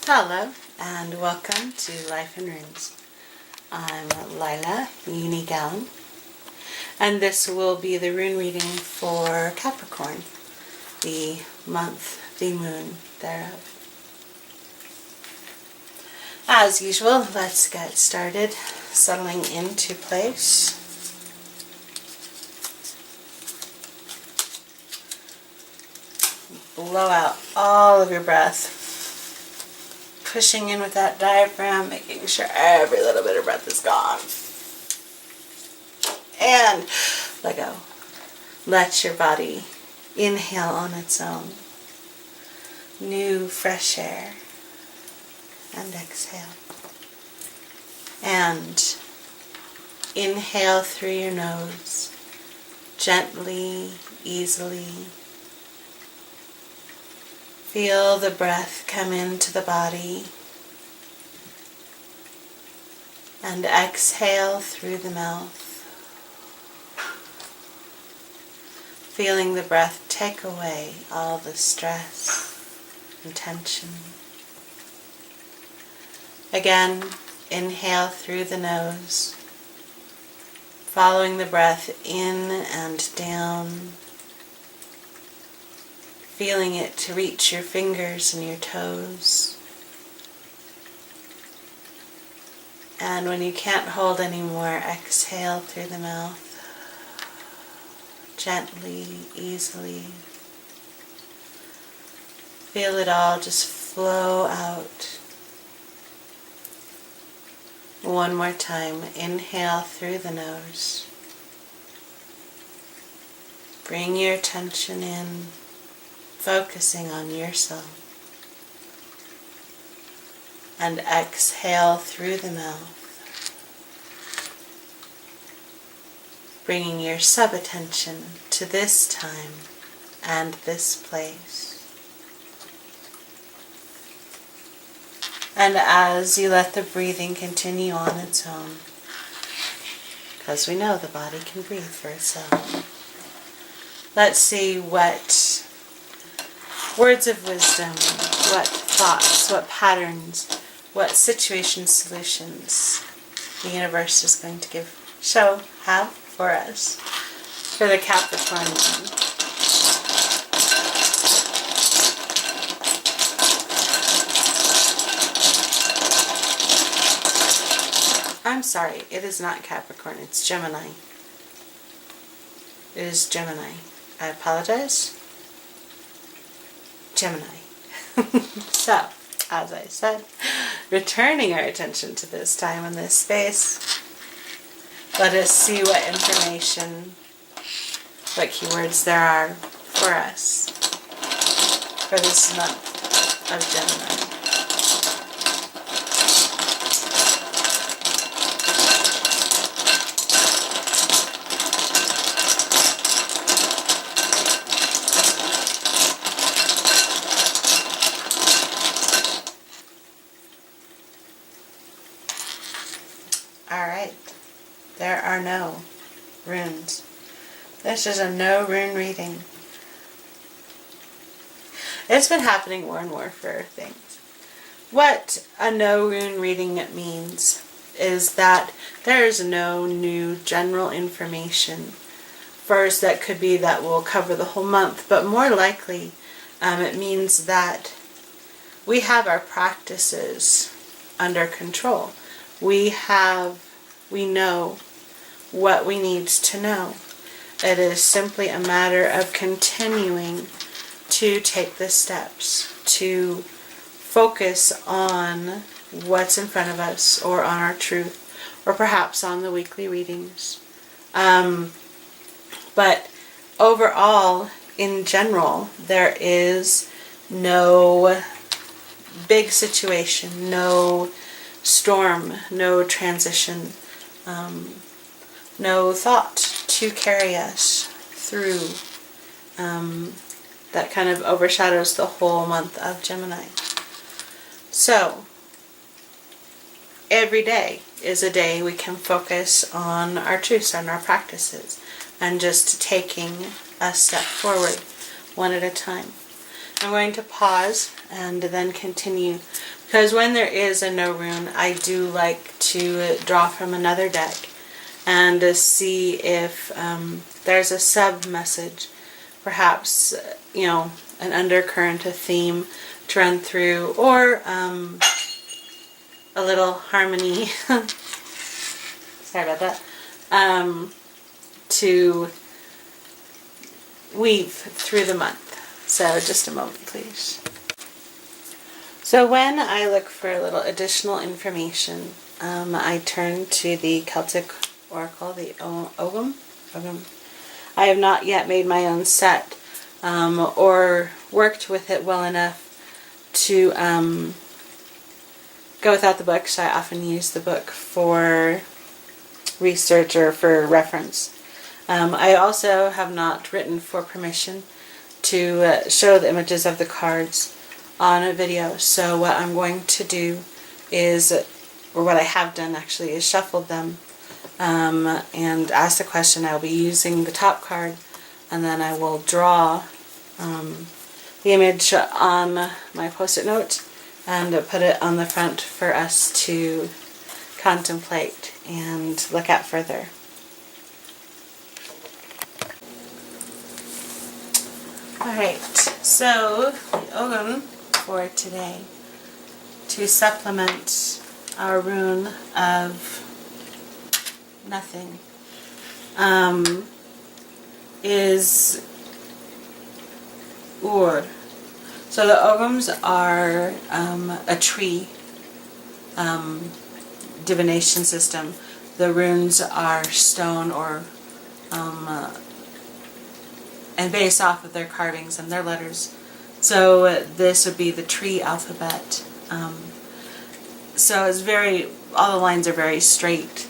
Hello and welcome to Life in Runes. I'm Lila Unigown, and this will be the rune reading for Capricorn, the month, the moon thereof. As usual, let's get started, settling into place. Blow out all of your breath, pushing in with that diaphragm, making sure every little bit of breath is gone. And let go. Let your body inhale on its own. New fresh air. And exhale. And inhale through your nose. Gently, easily. Feel the breath come into the body and exhale through the mouth. Feeling the breath take away all the stress and tension. Again, inhale through the nose, following the breath in and down. Feeling it to reach your fingers and your toes. And when you can't hold anymore, exhale through the mouth. Gently, easily. Feel it all just flow out. One more time. Inhale through the nose. Bring your attention in. Focusing on yourself. And exhale through the mouth. Bringing your sub-attention to this time and this place. And as you let the breathing continue on its own, because we know the body can breathe for itself, let's see what words of wisdom, what thoughts, what patterns, what situation solutions the universe is going to have for us for the Capricorn moon. I'm sorry, it is not Capricorn, it's Gemini. It is Gemini. I apologize. Gemini. So, as I said, returning our attention to this time and this space, let us see what information, what keywords there are for us for this month of Gemini. Alright, there are no runes. This is a no rune reading. It's been happening more and more for things. What a no rune reading means is that there is no new general information. First, that could be that will cover the whole month, but more likely it means that we have our practices under control. We know what we need to know. It is simply a matter of continuing to take the steps, to focus on what's in front of us, or on our truth, or perhaps on the weekly readings. But overall, in general, there is no big situation, no storm, no transition, no thought to carry us through that kind of overshadows the whole month of Gemini. So, every day is a day we can focus on our truths and our practices and just taking a step forward one at a time. I'm going to pause and then continue Because when there is a no rune, I do like to draw from another deck and see if there's a sub-message, perhaps, you know, an undercurrent, a theme to run through, or a little harmony, sorry about that, to weave through the month. So just a moment, please. So when I look for a little additional information, I turn to the Celtic Oracle, the Ogham. I have not yet made my own set or worked with it well enough to go without the book, so I often use the book for research or for reference. I also have not written for permission to show the images of the cards on a video, so what I'm going to do is, or what I have done actually, is shuffled them and ask the question. I will be using the top card, and then I will draw the image on my post-it note and put it on the front for us to contemplate and look at further. Alright, so the Ogham for today, to supplement our rune of nothing, is Ur. So the Oghams are a tree divination system. The runes are stone, or and based off of their carvings and their letters. So this would be the tree alphabet. So it's all the lines are very straight,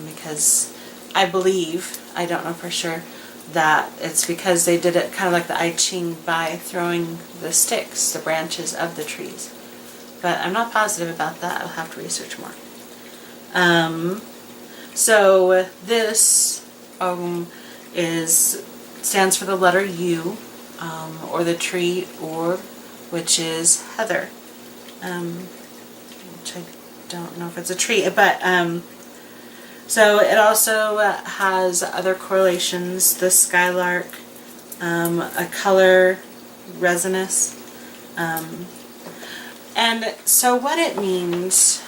because I believe, I don't know for sure, that it's because they did it kind of like the I Ching by throwing the sticks, the branches of the trees. But I'm not positive about that. I'll have to research more. So this stands for the letter U, or the tree Ur, which is heather. Which I don't know if it's a tree, but so it also has other correlations, the skylark, a color, resinous, and so what it means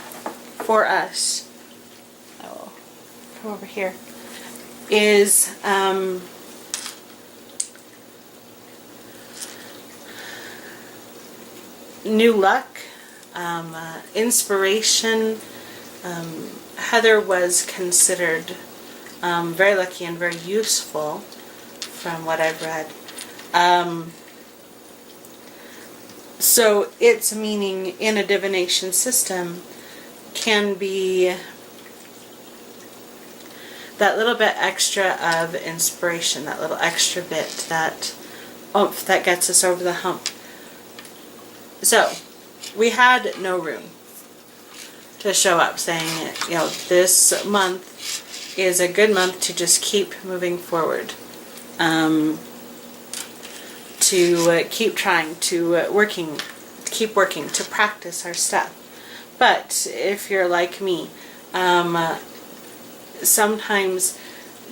for us, I will come over here, is new luck, inspiration. Heather was considered very lucky and very useful from what I've read. So its meaning in a divination system can be that little bit extra of inspiration, that little extra bit, that oomph that gets us over the hump. So we had no rune to show up saying, you know, this month is a good month to just keep moving forward, to keep trying, to keep working, to practice our stuff. But if you're like me, sometimes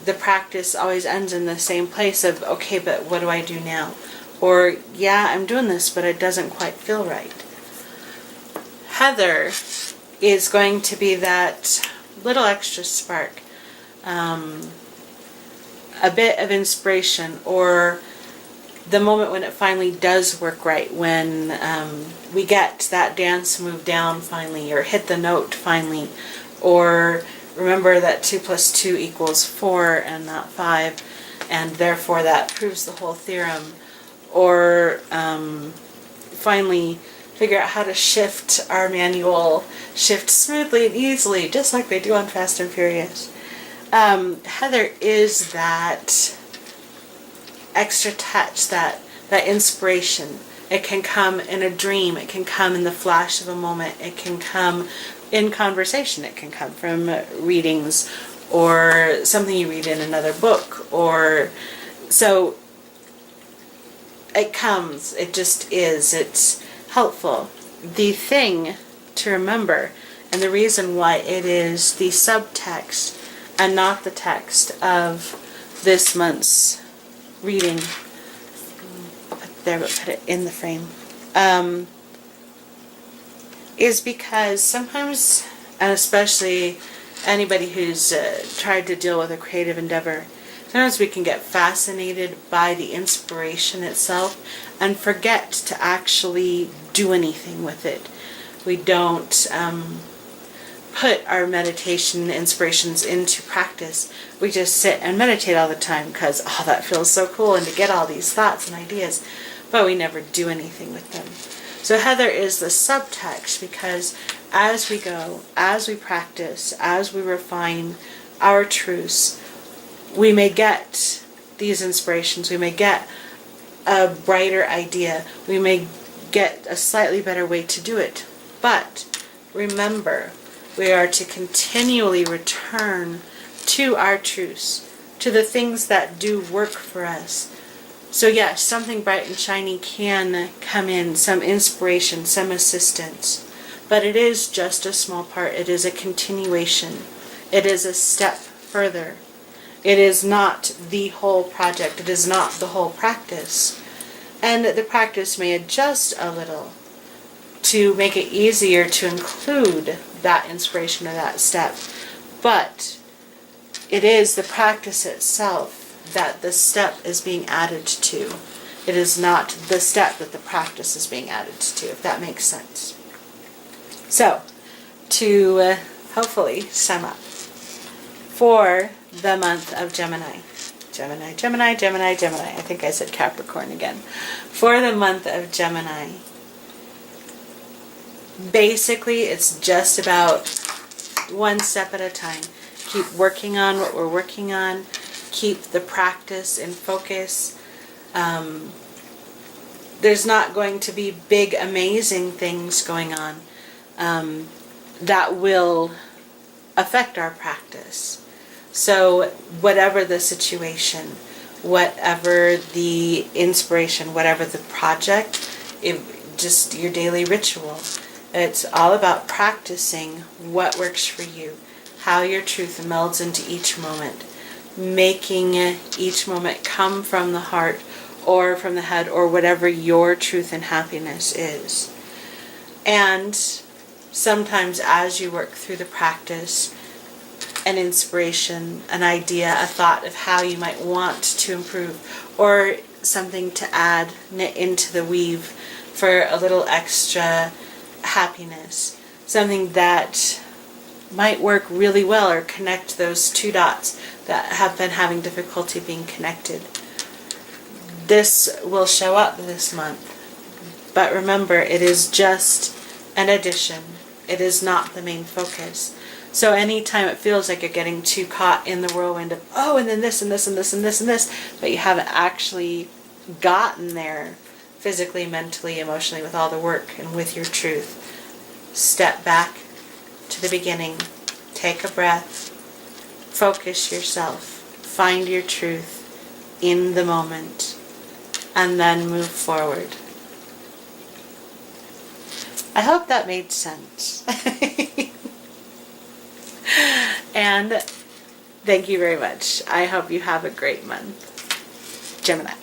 the practice always ends in the same place of, okay, but what do I do now? Or, yeah, I'm doing this, but it doesn't quite feel right. Heather is going to be that little extra spark, a bit of inspiration, or the moment when it finally does work right, when we get that dance move down finally, or hit the note finally, or remember that 2 + 2 = 4 and not 5, and therefore that proves the whole theorem, or finally figure out how to shift our manual, shift smoothly and easily, just like they do on Fast and Furious. Heather is that extra touch, that inspiration. It can come in a dream, it can come in the flash of a moment, it can come in conversation, it can come from readings, or something you read in another book, or so it comes, it just is, it's helpful. The thing to remember, and the reason why it is the subtext and not the text of this month's reading. There, but put it in the frame. Is because sometimes, and especially anybody who's tried to deal with a creative endeavor, sometimes we can get fascinated by the inspiration itself and forget to actually do anything with it. We don't put our meditation inspirations into practice. We just sit and meditate all the time because, oh, that feels so cool, and to get all these thoughts and ideas, but we never do anything with them. So Heather is the subtext, because as we go, as we practice, as we refine our truths, we may get these inspirations, we may get a brighter idea, we may get a slightly better way to do it. But remember, we are to continually return to our truths, to the things that do work for us. So yes, something bright and shiny can come in, some inspiration, some assistance, but it is just a small part. It is a continuation. It is a step further. It is not the whole project. It is not the whole practice. And the practice may adjust a little to make it easier to include that inspiration or that step. But it is the practice itself that the step is being added to. It is not the step that the practice is being added to, if that makes sense. So, to hopefully sum up, for the month of Gemini. Gemini. I think I said Capricorn again. For the month of Gemini, basically it's just about one step at a time. Keep working on what we're working on. Keep the practice in focus. There's not going to be big, amazing things going on that will affect our practice. So whatever the situation, whatever the inspiration, whatever the project, just your daily ritual, it's all about practicing what works for you, how your truth melds into each moment, making each moment come from the heart or from the head, or whatever your truth and happiness is. And sometimes as you work through the practice, an inspiration, an idea, a thought of how you might want to improve, or something to add into the weave for a little extra happiness, something that might work really well, or connect those two dots that have been having difficulty being connected. This will show up this month. But remember, it is just an addition. It is not the main focus. So anytime it feels like you're getting too caught in the whirlwind of, oh, and then this and this and this and this and this, but you haven't actually gotten there physically, mentally, emotionally, with all the work and with your truth, step back to the beginning, take a breath, focus yourself, find your truth in the moment, and then move forward. I hope that made sense. And thank you very much. I hope you have a great month. Gemini.